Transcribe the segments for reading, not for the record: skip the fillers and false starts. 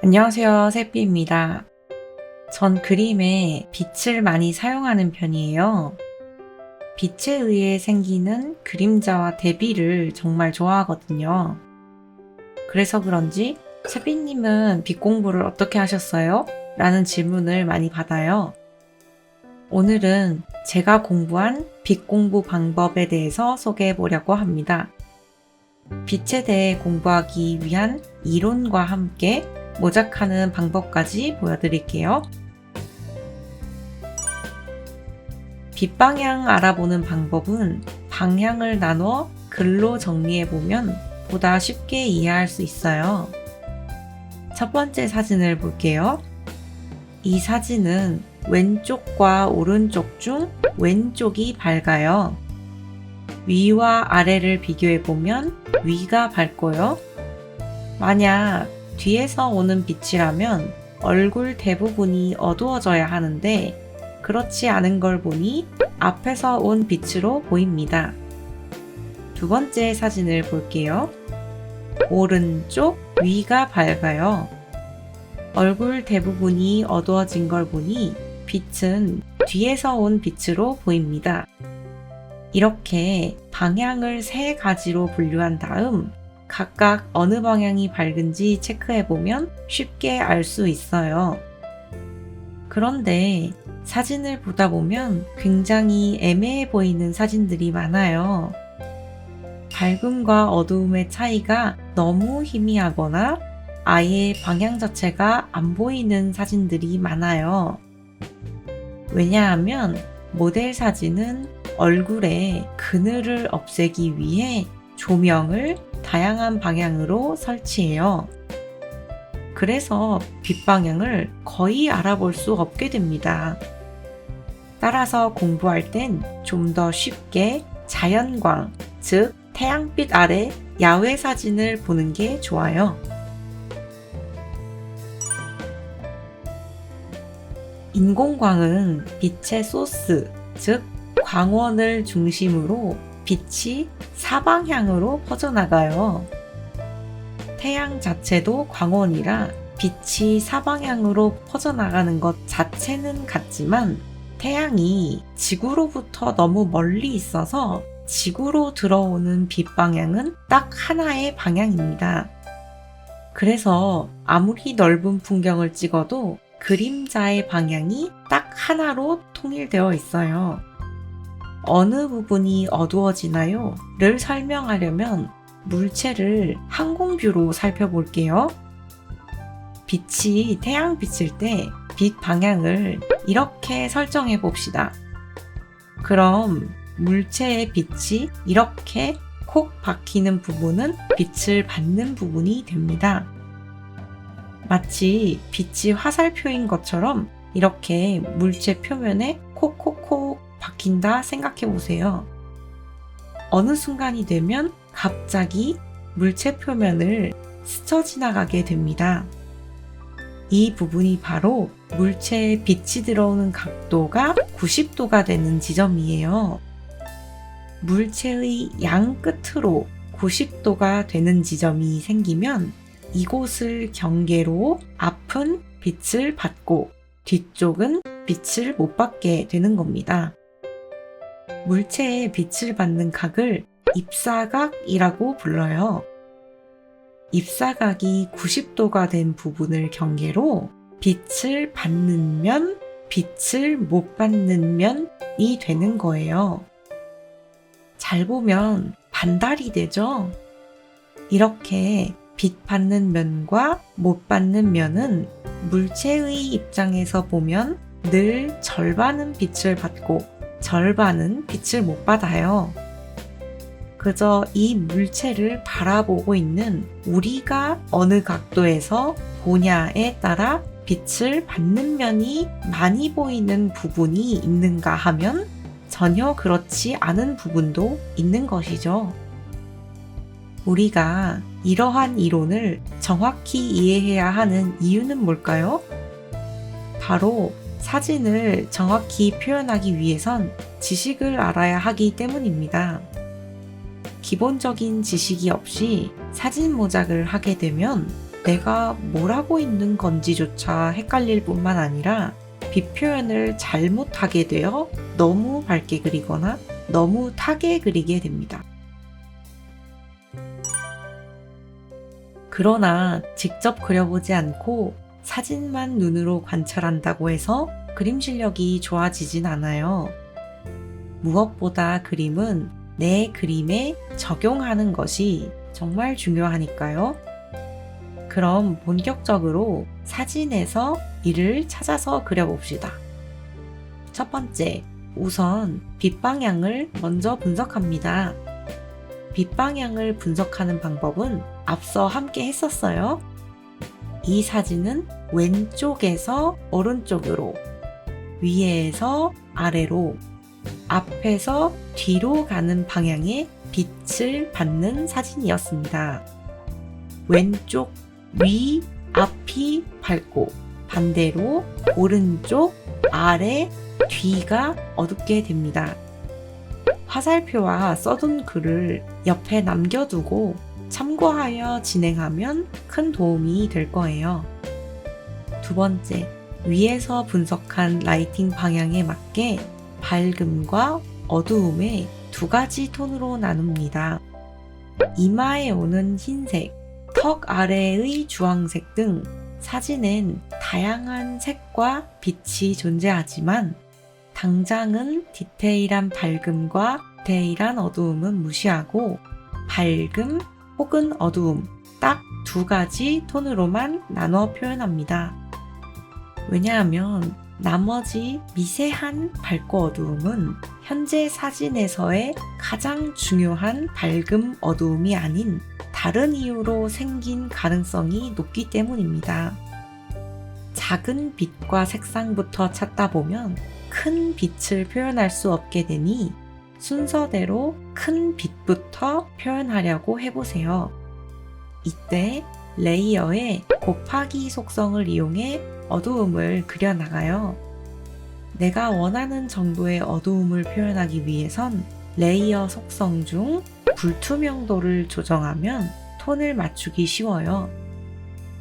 안녕하세요, 새삐입니다. 전 그림에 빛을 많이 사용하는 편이에요. 빛에 의해 생기는 그림자와 대비를 정말 좋아하거든요. 그래서 그런지 새삐님은 빛 공부를 어떻게 하셨어요? 라는 질문을 많이 받아요. 오늘은 제가 공부한 빛 공부 방법에 대해서 소개해 보려고 합니다. 빛에 대해 공부하기 위한 이론과 함께 모작하는 방법까지 보여드릴게요. 빛 방향 알아보는 방법은 방향을 나눠 글로 정리해보면 보다 쉽게 이해할 수 있어요. 첫 번째 사진을 볼게요. 이 사진은 왼쪽과 오른쪽 중 왼쪽이 밝아요. 위와 아래를 비교해보면 위가 밝고요. 만약 뒤에서 오는 빛이라면 얼굴 대부분이 어두워져야 하는데 그렇지 않은 걸 보니 앞에서 온 빛으로 보입니다. 두 번째 사진을 볼게요. 오른쪽 위가 밝아요. 얼굴 대부분이 어두워진 걸 보니 빛은 뒤에서 온 빛으로 보입니다. 이렇게 방향을 세 가지로 분류한 다음 각각 어느 방향이 밝은지 체크해보면 쉽게 알 수 있어요. 그런데 사진을 보다 보면 굉장히 애매해 보이는 사진들이 많아요. 밝음과 어두움의 차이가 너무 희미하거나 아예 방향 자체가 안 보이는 사진들이 많아요. 왜냐하면 모델 사진은 얼굴에 그늘을 없애기 위해 조명을 다양한 방향으로 설치해요. 그래서 빛 방향을 거의 알아볼 수 없게 됩니다. 따라서 공부할 땐 좀 더 쉽게 자연광, 즉 태양빛 아래 야외 사진을 보는 게 좋아요. 인공광은 빛의 소스, 즉 광원을 중심으로 빛이 사방향으로 퍼져나가요. 태양 자체도 광원이라 빛이 사방향으로 퍼져나가는 것 자체는 같지만 태양이 지구로부터 너무 멀리 있어서 지구로 들어오는 빛 방향은 딱 하나의 방향입니다. 그래서 아무리 넓은 풍경을 찍어도 그림자의 방향이 딱 하나로 통일되어 있어요. 어느 부분이 어두워지나요? 를 설명하려면 물체를 항공뷰로 살펴볼게요. 빛이 태양빛일 때 빛 방향을 이렇게 설정해 봅시다. 그럼 물체의 빛이 이렇게 콕 박히는 부분은 빛을 받는 부분이 됩니다. 마치 빛이 화살표인 것처럼 이렇게 물체 표면에 콕콕콕 박힌다 생각해 보세요. 어느 순간이 되면 갑자기 물체 표면을 스쳐 지나가게 됩니다. 이 부분이 바로 물체에 빛이 들어오는 각도가 90도가 되는 지점이에요. 물체의 양 끝으로 90도가 되는 지점이 생기면 이곳을 경계로 앞은 빛을 받고 뒤쪽은 빛을 못 받게 되는 겁니다. 물체에 빛을 받는 각을 입사각이라고 불러요. 입사각이 90도가 된 부분을 경계로 빛을 받는 면, 빛을 못 받는 면이 되는 거예요. 잘 보면 반달이 되죠? 이렇게 빛 받는 면과 못 받는 면은 물체의 입장에서 보면 늘 절반은 빛을 받고 절반은 빛을 못 받아요. 그저 이 물체를 바라보고 있는 우리가 어느 각도에서 보냐에 따라 빛을 받는 면이 많이 보이는 부분이 있는가 하면 전혀 그렇지 않은 부분도 있는 것이죠. 우리가 이러한 이론을 정확히 이해해야 하는 이유는 뭘까요? 바로 사진을 정확히 표현하기 위해선 지식을 알아야 하기 때문입니다. 기본적인 지식이 없이 사진 모작을 하게 되면 내가 뭘 하고 있는 건지조차 헷갈릴 뿐만 아니라 빛 표현을 잘못하게 되어 너무 밝게 그리거나 너무 타게 그리게 됩니다. 그러나 직접 그려보지 않고 사진만 눈으로 관찰한다고 해서 그림 실력이 좋아지진 않아요. 무엇보다 그림은 내 그림에 적용하는 것이 정말 중요하니까요. 그럼 본격적으로 사진에서 이를 찾아서 그려봅시다. 첫 번째, 우선 빛 방향을 먼저 분석합니다. 빛 방향을 분석하는 방법은 앞서 함께 했었어요. 이 사진은 왼쪽에서 오른쪽으로, 위에서 아래로, 앞에서 뒤로 가는 방향의 빛을 받는 사진이었습니다. 왼쪽, 위, 앞이 밝고 반대로 오른쪽, 아래, 뒤가 어둡게 됩니다. 화살표와 써둔 글을 옆에 남겨두고 참고하여 진행하면 큰 도움이 될 거예요. 두 번째, 위에서 분석한 라이팅 방향에 맞게 밝음과 어두움의 두 가지 톤으로 나눕니다. 이마에 오는 흰색, 턱 아래의 주황색 등 사진엔 다양한 색과 빛이 존재하지만 당장은 디테일한 밝음과 디테일한 어두움은 무시하고 밝음 혹은 어두움 딱 두 가지 톤으로만 나눠 표현합니다. 왜냐하면 나머지 미세한 밝고 어두움은 현재 사진에서의 가장 중요한 밝음 어두움이 아닌 다른 이유로 생긴 가능성이 높기 때문입니다. 작은 빛과 색상부터 찾다 보면 큰 빛을 표현할 수 없게 되니 순서대로 큰 빛부터 표현하려고 해보세요. 이때 레이어의 곱하기 속성을 이용해 어두움을 그려나가요. 내가 원하는 정도의 어두움을 표현하기 위해선 레이어 속성 중 불투명도를 조정하면 톤을 맞추기 쉬워요.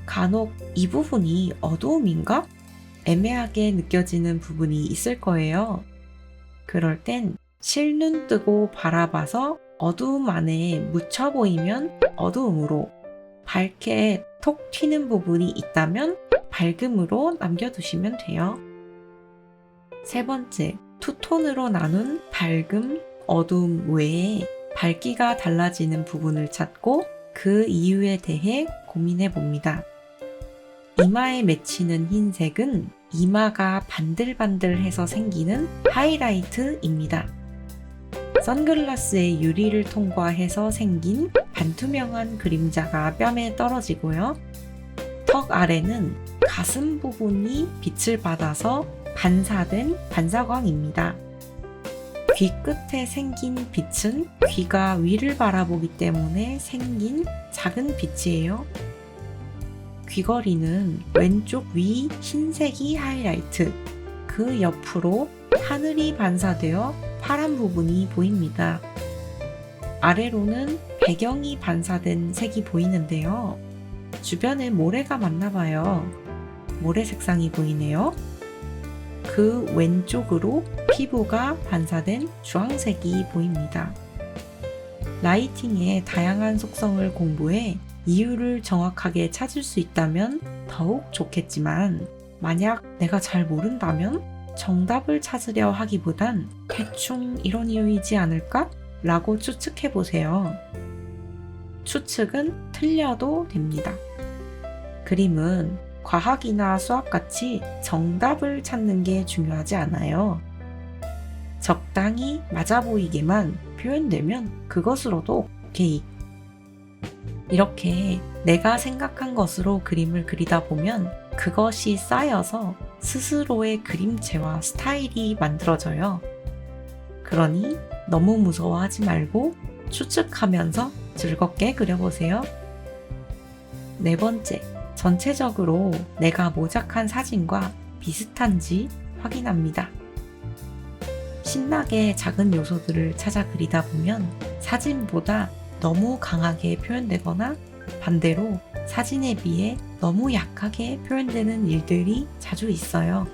간혹 이 부분이 어두움인가? 애매하게 느껴지는 부분이 있을 거예요. 그럴 땐 실눈 뜨고 바라봐서 어두움 안에 묻혀 보이면 어두움으로, 밝게 톡 튀는 부분이 있다면 밝음으로 남겨두시면 돼요. 세 번째, 투톤으로 나눈 밝음, 어두움 외에 밝기가 달라지는 부분을 찾고 그 이유에 대해 고민해 봅니다. 이마에 맺히는 흰색은 이마가 반들반들해서 생기는 하이라이트입니다. 선글라스의 유리를 통과해서 생긴 반투명한 그림자가 뺨에 떨어지고요. 턱 아래는 가슴 부분이 빛을 받아서 반사된 반사광입니다. 귀 끝에 생긴 빛은 귀가 위를 바라보기 때문에 생긴 작은 빛이에요. 귀걸이는 왼쪽 위 흰색이 하이라이트, 그 옆으로 하늘이 반사되어 파란 부분이 보입니다. 아래로는 배경이 반사된 색이 보이는데요. 주변에 모래가 많나봐요. 모래 색상이 보이네요. 그 왼쪽으로 피부가 반사된 주황색이 보입니다. 라이팅의 다양한 속성을 공부해 이유를 정확하게 찾을 수 있다면 더욱 좋겠지만, 만약 내가 잘 모른다면 정답을 찾으려 하기보단 대충 이런 이유이지 않을까? 라고 추측해 보세요. 추측은 틀려도 됩니다. 그림은 과학이나 수학같이 정답을 찾는 게 중요하지 않아요. 적당히 맞아 보이게만 표현되면 그것으로도 오케이. 이렇게 내가 생각한 것으로 그림을 그리다 보면 그것이 쌓여서 스스로의 그림체와 스타일이 만들어져요. 그러니 너무 무서워하지 말고 추측하면서 즐겁게 그려보세요. 네 번째, 전체적으로 내가 모작한 사진과 비슷한지 확인합니다. 신나게 작은 요소들을 찾아 그리다 보면 사진보다 너무 강하게 표현되거나 반대로 사진에 비해 너무 약하게 표현되는 일들이 자주 있어요.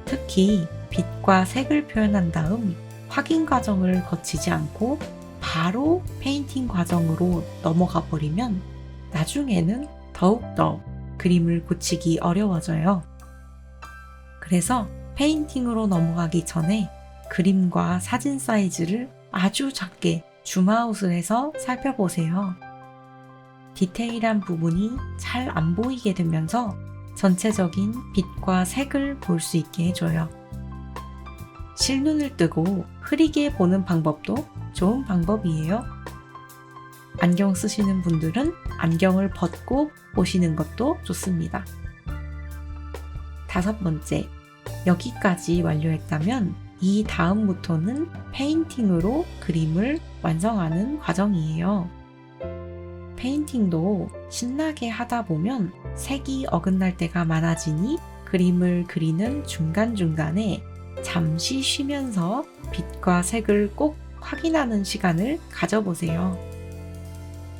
특히 빛과 색을 표현한 다음 확인 과정을 거치지 않고 바로 페인팅 과정으로 넘어가 버리면 나중에는 더욱더 그림을 고치기 어려워져요. 그래서 페인팅으로 넘어가기 전에 그림과 사진 사이즈를 아주 작게 줌아웃을 해서 살펴보세요. 디테일한 부분이 잘 안 보이게 되면서 전체적인 빛과 색을 볼 수 있게 해줘요. 실눈을 뜨고 흐리게 보는 방법도 좋은 방법이에요. 안경 쓰시는 분들은 안경을 벗고 보시는 것도 좋습니다. 5번째, 여기까지 완료했다면 이 다음부터는 페인팅으로 그림을 완성하는 과정이에요. 페인팅도 신나게 하다 보면 색이 어긋날 때가 많아지니 그림을 그리는 중간중간에 잠시 쉬면서 빛과 색을 꼭 확인하는 시간을 가져보세요.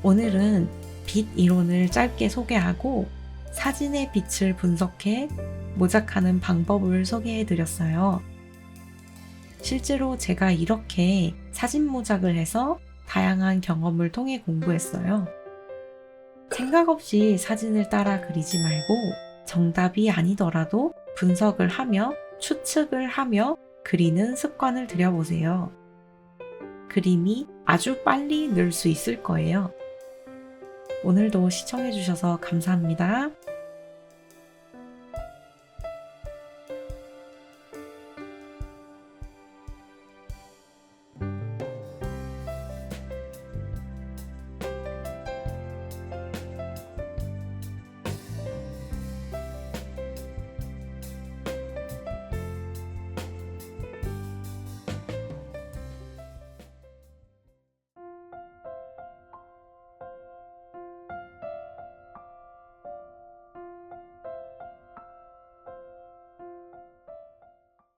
오늘은 빛 이론을 짧게 소개하고 사진의 빛을 분석해 모작하는 방법을 소개해드렸어요. 실제로 제가 이렇게 사진 모작을 해서 다양한 경험을 통해 공부했어요. 생각 없이 사진을 따라 그리지 말고 정답이 아니더라도 분석을 하며 추측을 하며 그리는 습관을 들여보세요. 그림이 아주 빨리 늘 수 있을 거예요. 오늘도 시청해주셔서 감사합니다.